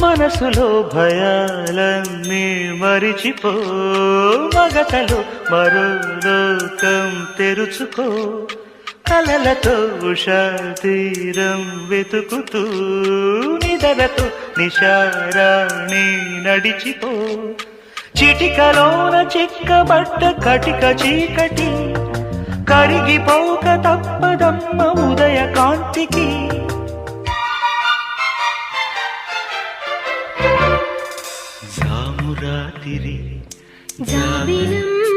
మనసులో భయాలన్నీ మరిచిపో, మగతలో మరో లోకం తెరుచుకో, కలలతో ఉషా తీరం వెతుకుతూ నిదలతో నిశారాణి నడిచిపో. చిటికలోన చిక్కబట్ట కటిక చీకటి కరిగిపోక తప్పదమ్మ ఉదయ కాంతికి. జామురాతిరి జాబిలమ్మ